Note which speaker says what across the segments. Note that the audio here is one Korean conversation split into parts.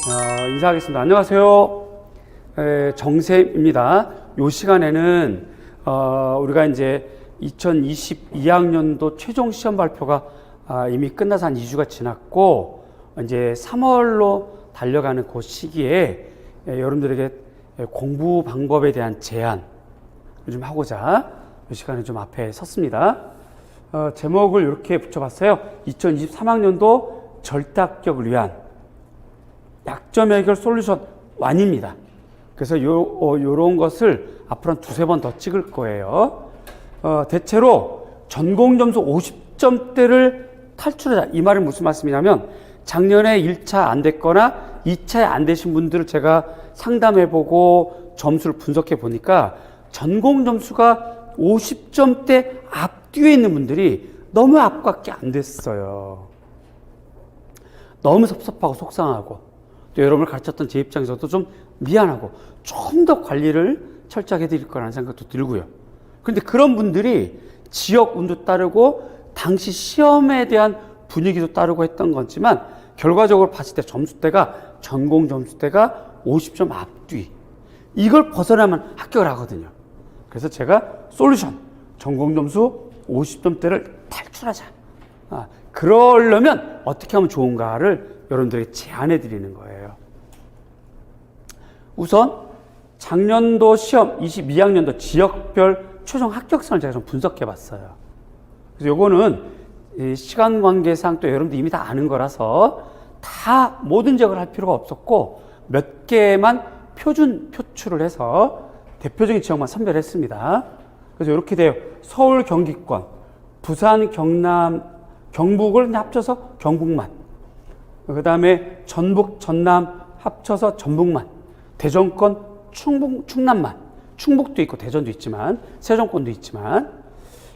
Speaker 1: 인사하겠습니다. 안녕하세요. 정쌤입니다. 이 시간에는 우리가 이제 2022학년도 최종 시험 발표가 이미 끝나서 한 2주가 지났고 이제 3월로 달려가는 그 시기에 여러분들에게 공부 방법에 대한 제안을 좀 하고자 이 시간에 좀 앞에 섰습니다. 제목을 이렇게 붙여봤어요. 2023학년도 절대합격을 위한 약점 해결 솔루션 1입니다. 그래서 요런 것을 앞으로 한 두세 번 더 찍을 거예요. 대체로 전공 점수 50점대를 탈출하자. 이 말은 무슨 말씀이냐면 작년에 1차 안 됐거나 2차에 안 되신 분들을 제가 상담해보고 점수를 분석해 보니까 전공 점수가 50점대 앞뒤에 있는 분들이 너무 앞밖에 안 됐어요. 너무 섭섭하고 속상하고 또 여러분을 가르쳤던 제 입장에서도 좀 미안하고 좀 더 관리를 철저하게 해드릴 거라는 생각도 들고요. 그런데 그런 분들이 지역 운도 따르고 당시 시험에 대한 분위기도 따르고 했던 거지만 결과적으로 봤을 때 점수대가 전공 점수대가 50점 앞뒤 이걸 벗어나면 합격을 하거든요. 그래서 제가 솔루션 전공 점수 50점대를 탈출하자. 그러려면 어떻게 하면 좋은가를 여러분들에게 제안해 드리는 거예요. 우선 작년도 시험 22학년도 지역별 최종 합격선을 제가 좀 분석해 봤어요. 그래서 요거는 시간 관계상 또 여러분들 이미 다 아는 거라서 다 모든 지역을 할 필요가 없었고 몇 개만 표준 표출을 해서 대표적인 지역만 선별했습니다. 그래서 이렇게 돼요. 서울 경기권, 부산 경남 경북을 합쳐서 경북만, 그 다음에 전북 전남 합쳐서 전북만, 대전권 충남만, 충북도 있고 대전도 있지만 세종권도 있지만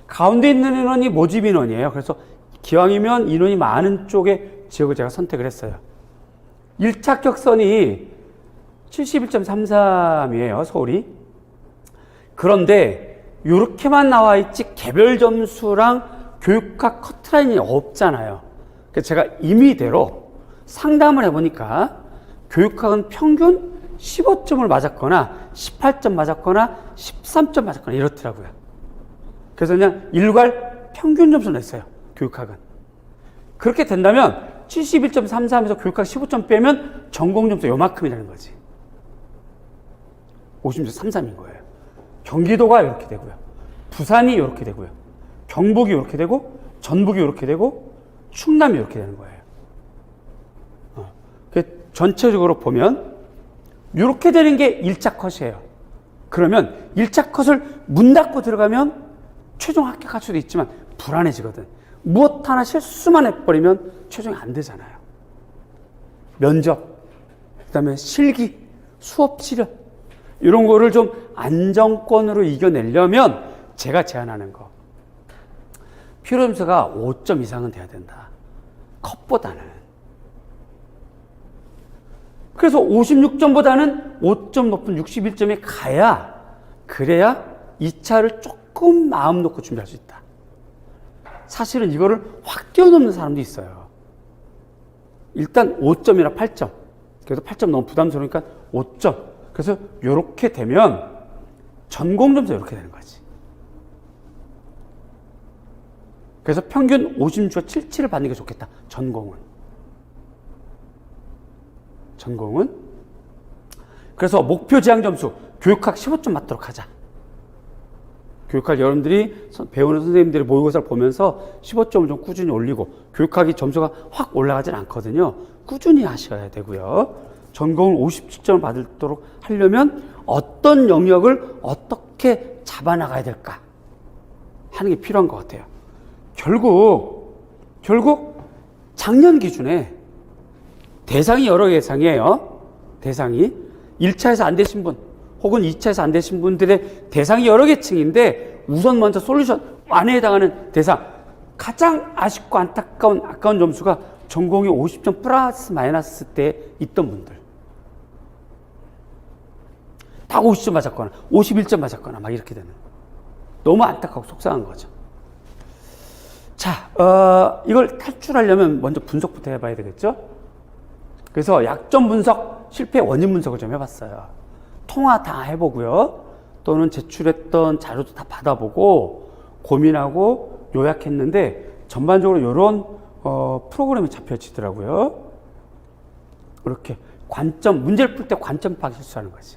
Speaker 1: 가운데 있는 인원이 모집 인원이에요. 그래서 기왕이면 인원이 많은 쪽의 지역을 제가 선택을 했어요. 1차 합격선이 71.33이에요 서울이. 그런데 이렇게만 나와 있지 개별 점수랑 교육학 커트라인이 없잖아요. 그래서 제가 임의대로 상담을 해보니까 교육학은 평균 15점을 맞았거나 18점 맞았거나 13점 맞았거나 이렇더라고요. 그래서 그냥 일괄 평균 점수를 냈어요. 교육학은. 그렇게 된다면 71.33에서 교육학 15점 빼면 전공 점수 요만큼이라는 거지. 50.33인 거예요. 경기도가 이렇게 되고요. 부산이 이렇게 되고요. 경북이 이렇게 되고 전북이 이렇게 되고 충남이 이렇게 되는 거예요. 전체적으로 보면 이렇게 되는 게 1차 컷이에요. 그러면 1차 컷을 문 닫고 들어가면 최종 합격할 수도 있지만 불안해지거든. 무엇 하나 실수만 해버리면 최종이 안 되잖아요. 면접, 그 다음에 실기, 수업 실현 이런 거를 좀 안정권으로 이겨내려면 제가 제안하는 거 필요 점수가 5점 이상은 돼야 된다. 컷보다는. 그래서 56점보다는 5점 높은 61점에 가야 그래야 2차를 조금 마음 놓고 준비할 수 있다. 사실은 이거를 확 뛰어넘는 사람도 있어요. 일단 5점이나 8점. 그래도 8점 너무 부담스러우니까 5점. 그래서 이렇게 되면 전공 점수 이렇게 되는 거지. 그래서 평균 56과 77을 받는 게 좋겠다. 전공은. 그래서 목표 지향 점수 교육학 15점 맞도록 하자. 교육학 여러분들이 배우는 선생님들의 모의고사를 보면서 15점을 좀 꾸준히 올리고 교육학이 점수가 확 올라가진 않거든요. 꾸준히 하셔야 되고요. 전공을 57점을 받도록 하려면 어떤 영역을 어떻게 잡아나가야 될까 하는 게 필요한 것 같아요. 결국 작년 기준에 대상이 여러 대상이에요. 대상이 1차에서 안 되신 분 혹은 2차에서 안 되신 분들의 대상이 여러 계층인데 우선 먼저 솔루션 안에 해당하는 대상 가장 아쉽고 아까운 점수가 전공이 50점 플러스 마이너스 때 있던 분들 다 50점 맞았거나 51점 맞았거나 막 이렇게 되는 너무 안타깝고 속상한 거죠. 자, 이걸 탈출하려면 먼저 분석부터 해봐야 되겠죠? 그래서 약점 분석, 실패 원인 분석을 좀 해봤어요. 통화 다 해보고요. 또는 제출했던 자료도 다 받아보고 고민하고 요약했는데 전반적으로 이런 프로그램이 잡혀지더라고요. 이렇게 관점, 문제를 풀 때 관점 파악 실수하는 거지.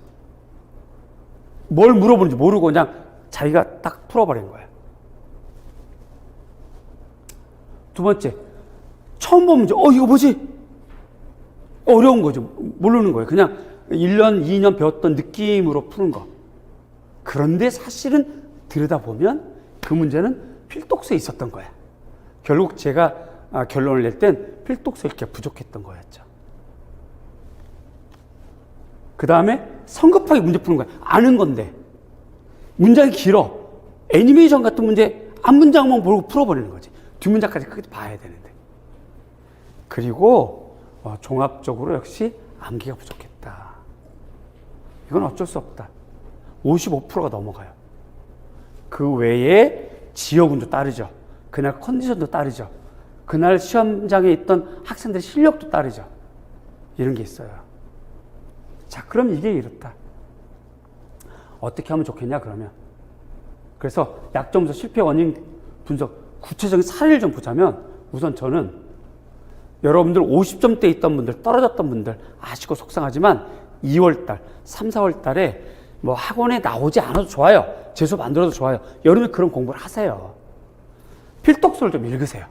Speaker 1: 뭘 물어보는지 모르고 그냥 자기가 딱 풀어버린 거예요. 두 번째, 처음 본 문제, 이거 뭐지? 어려운 거죠. 모르는 거예요. 그냥 1년, 2년 배웠던 느낌으로 푸는 거. 그런데 사실은 들여다보면 그 문제는 필독서에 있었던 거야. 결국 제가 결론을 낼 땐 필독서 읽기가 부족했던 거였죠. 그 다음에 성급하게 문제 푸는 거야. 아는 건데. 문장이 길어. 애니메이션 같은 문제 한 문장만 보고 풀어버리는 거지. 뒷문장까지 크게 봐야 되는데. 그리고 종합적으로 역시 암기가 부족했다. 이건 어쩔 수 없다. 55%가 넘어가요. 그 외에 지역운도 따르죠. 그날 컨디션도 따르죠. 그날 시험장에 있던 학생들의 실력도 따르죠. 이런 게 있어요. 자, 그럼 이게 이렇다. 어떻게 하면 좋겠냐, 그러면. 그래서 약점에서 실패 원인 분석, 구체적인 사례를 좀 보자면, 우선 저는 여러분들 50점대 있던 분들, 떨어졌던 분들, 아쉽고 속상하지만 2월달, 3, 4월달에 뭐 학원에 나오지 않아도 좋아요. 재수 만들어도 좋아요. 여름에 그런 공부를 하세요. 필독서를 좀 읽으세요.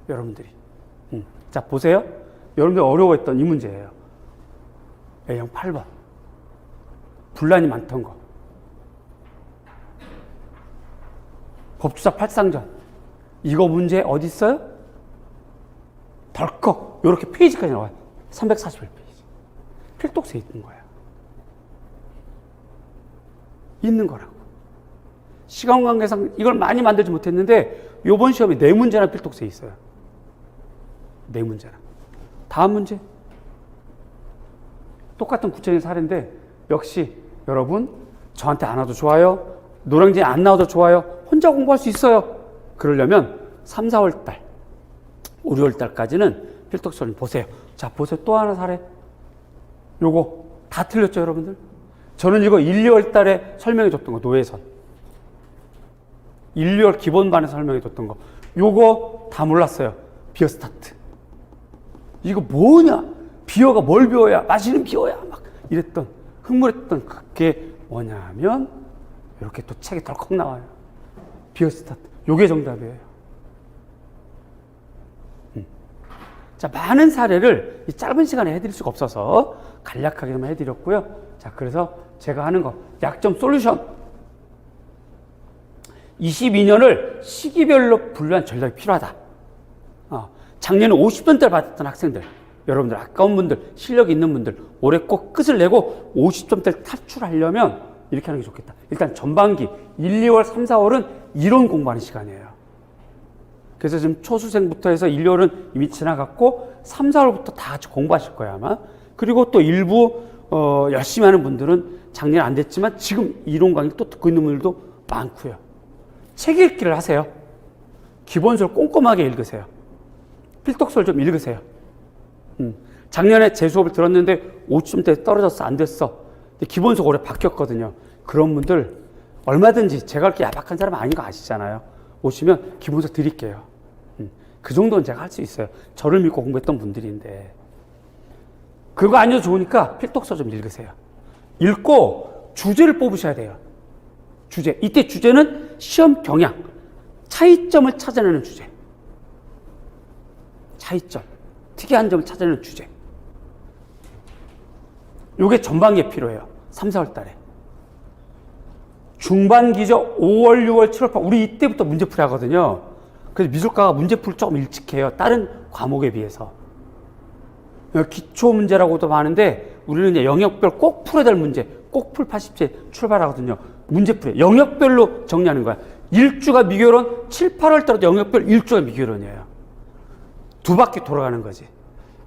Speaker 1: 여러분들이. 자, 보세요. 여러분들 어려워했던 이 문제예요. A형 8번. 분란이 많던 거. 법주사 8상전. 이거 문제 어디 있어요? 덜컥 이렇게 페이지까지 나와요. 341페이지. 필독서에 있는 거야. 있는 거라고. 시간 관계상 이걸 많이 만들지 못했는데 이번 시험에 4문제나 필독서에 있어요. 4문제나. 다음 문제. 똑같은 구체적인 사례인데 역시 여러분 저한테 안 와도 좋아요. 노량진에 안 나와도 좋아요. 혼자 공부할 수 있어요. 그러려면 3, 4월 달, 5, 6월 달까지는 필독서를 보세요. 자, 보세요. 또 하나 사례. 요거 다 틀렸죠, 여러분들? 저는 이거 1, 2월 달에 설명해 줬던 거, 노예선. 1, 2월 기본반에서 설명해 줬던 거. 요거 다 몰랐어요. 비어스타트. 이거 뭐냐? 비어가 뭘 비어야? 마시는 비어야? 막 이랬던, 흥분했던 그게 뭐냐면, 이렇게 또 책에 덜컥 나와요. 비어스타트. 요게 정답이에요. 자, 많은 사례를 이 짧은 시간에 해드릴 수가 없어서 간략하게만 해드렸고요. 자, 그래서 제가 하는 거, 약점 솔루션. 22년을 시기별로 분류한 전략이 필요하다. 작년에 50점대를 받았던 학생들, 여러분들 아까운 분들, 실력이 있는 분들, 올해 꼭 끝을 내고 50점대를 탈출하려면 이렇게 하는 게 좋겠다. 일단 전반기 1, 2월, 3, 4월은 이론 공부하는 시간이에요. 그래서 지금 초수생부터 해서 1, 2월은 이미 지나갔고 3, 4월부터 다 같이 공부하실 거예요, 아마. 그리고 또 일부 열심히 하는 분들은 작년에 안 됐지만 지금 이론 강의 또 듣고 있는 분들도 많고요. 책 읽기를 하세요. 기본서를 꼼꼼하게 읽으세요. 필독서를 좀 읽으세요. 작년에 제 수업을 들었는데 50점대 떨어졌어, 안 됐어. 근데 기본서가 올해 바뀌었거든요. 그런 분들 얼마든지 제가 그렇게 야박한 사람 아닌 거 아시잖아요. 오시면 기본서 드릴게요. 그 정도는 제가 할 수 있어요. 저를 믿고 공부했던 분들인데. 그거 아니어도 좋으니까 필독서 좀 읽으세요. 읽고 주제를 뽑으셔야 돼요. 주제. 이때 주제는 시험 경향, 차이점을 찾아내는 주제. 차이점, 특이한 점을 찾아내는 주제. 요게 전반기에 필요해요. 3, 4월 달에. 중반기죠. 5월, 6월, 7월, 8월. 우리 이때부터 문제풀이 하거든요. 그래서 미술과가 문제풀이 조금 일찍 해요. 다른 과목에 비해서. 기초 문제라고도 하는데 우리는 이제 영역별 꼭 풀어야 될 문제, 꼭 풀 80제 출발하거든요. 문제풀이. 영역별로 정리하는 거야. 1주가 미교론, 7, 8월 달에도 영역별 1주가 미교론이에요. 두 바퀴 돌아가는 거지.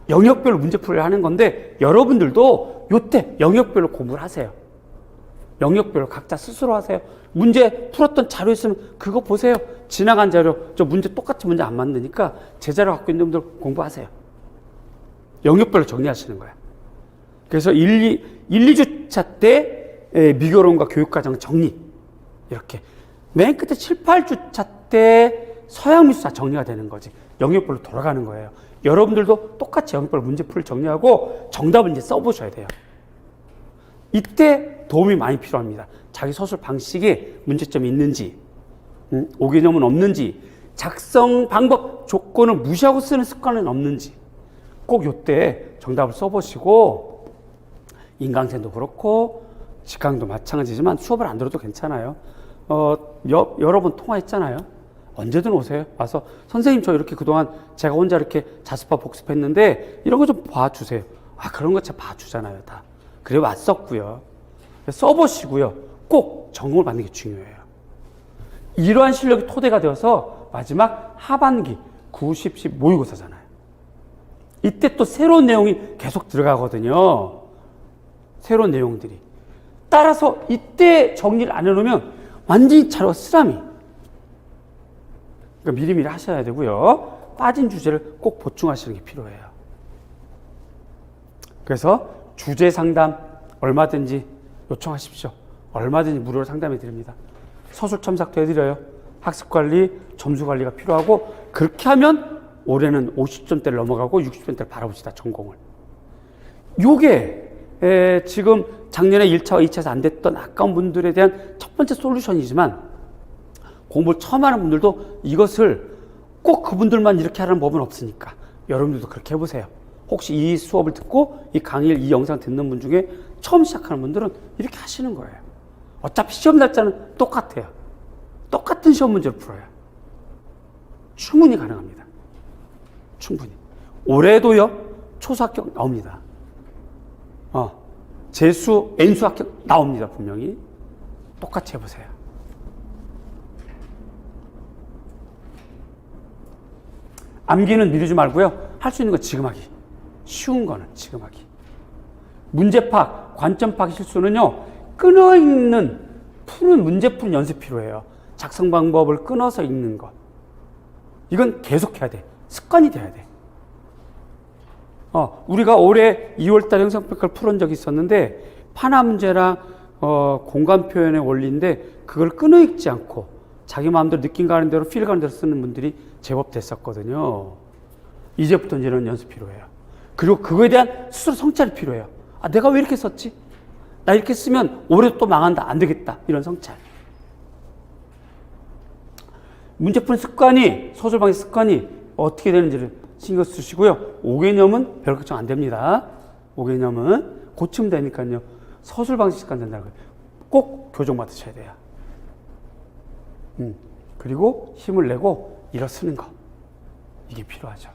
Speaker 1: 영역별로 문제풀이를 하는 건데 여러분들도 요때 영역별로 공부를 하세요. 영역별로 각자 스스로 하세요. 문제 풀었던 자료 있으면 그거 보세요. 지나간 자료, 저 문제 똑같은 문제 안 만드니까 제 자료 갖고 있는 분들 공부하세요. 영역별로 정리하시는 거예요. 그래서 2주차 때 미교론과 교육과정 정리. 이렇게. 맨 끝에 7, 8주차 때 서양미술사 정리가 되는 거지. 영역별로 돌아가는 거예요. 여러분들도 똑같이 영역별로 문제풀을 정리하고 정답을 이제 써보셔야 돼요. 이때 도움이 많이 필요합니다. 자기 서술 방식에 문제점이 있는지, 오개념은 없는지, 작성 방법, 조건을 무시하고 쓰는 습관은 없는지 꼭 이때 정답을 써보시고, 인강생도 그렇고 직강도 마찬가지지만 수업을 안 들어도 괜찮아요. 여러 번 통화했잖아요. 언제든 오세요. 와서 선생님 저 이렇게 그동안 제가 혼자 이렇게 자습화 복습했는데 이런 거 좀 봐주세요. 그런 거 제가 봐주잖아요. 다. 그래 왔었고요. 써보시고요. 꼭 점검을 받는 게 중요해요. 이러한 실력이 토대가 되어서 마지막 하반기 90, 10 모의고사잖아요. 이때 또 새로운 내용이 계속 들어가거든요. 새로운 내용들이. 따라서 이때 정리를 안 해놓으면 완전히 자료가 쓰라미. 그러니까 미리미리 하셔야 되고요. 빠진 주제를 꼭 보충하시는 게 필요해요. 그래서 주제 상담 얼마든지 요청하십시오. 얼마든지 무료로 상담해 드립니다. 서술 첨삭도 해드려요. 학습관리, 점수관리가 필요하고, 그렇게 하면 올해는 50점대를 넘어가고 60점대를 바라봅시다. 전공을. 요게 지금 작년에 1차와 2차에서 안 됐던 아까운 분들에 대한 첫 번째 솔루션이지만, 공부를 처음 하는 분들도 이것을 꼭 그분들만 이렇게 하라는 법은 없으니까 여러분들도 그렇게 해보세요. 혹시 이 수업을 듣고 이 강의를, 이 영상 듣는 분 중에 처음 시작하는 분들은 이렇게 하시는 거예요. 어차피 시험 날짜는 똑같아요. 똑같은 시험 문제를 풀어요. 충분히 가능합니다. 충분히. 올해도요, 초수 합격 나옵니다. 재수, N수 합격 나옵니다. 분명히. 똑같이 해보세요. 암기는 미루지 말고요. 할 수 있는 건 지금 하기. 쉬운 거는 지금 하기. 문제 파악, 관점 파악 실수는요, 끊어 읽는, 푸는, 문제 푸는 연습이 필요해요. 작성 방법을 끊어서 읽는 것. 이건 계속 해야 돼. 습관이 돼야 돼. 우리가 올해 2월달에 형성평가를 풀은 적이 있었는데, 파나 문제랑 공간 표현의 원리인데, 그걸 끊어 읽지 않고 자기 마음대로 느낌 가는 대로, 필 가는 대로 쓰는 분들이 제법 됐었거든요. 이제부터 이제는 연습 필요해요. 그리고 그거에 대한 스스로 성찰이 필요해요. 내가 왜 이렇게 썼지? 나 이렇게 쓰면 올해 또 망한다. 안 되겠다. 이런 성찰. 문제 푸는 습관이, 서술방의 습관이 어떻게 되는지를 신경 쓰시고요. 5개념은 별 걱정 안 됩니다. 5개념은 고치면 되니까요. 서술방식 습관 된다는 거예요. 꼭 교정 받으셔야 돼요. 그리고 힘을 내고 일어 쓰는 거. 이게 필요하죠.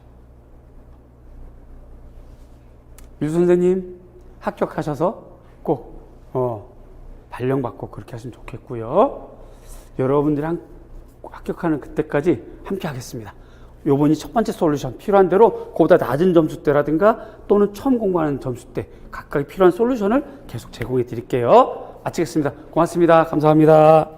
Speaker 1: 유 선생님 합격하셔서 꼭 발령받고 그렇게 하시면 좋겠고요. 여러분들이 합격하는 그때까지 함께 하겠습니다. 요번이 첫 번째 솔루션 필요한 대로 그보다 낮은 점수대라든가 또는 처음 공부하는 점수대 각각 필요한 솔루션을 계속 제공해 드릴게요. 마치겠습니다. 고맙습니다. 감사합니다.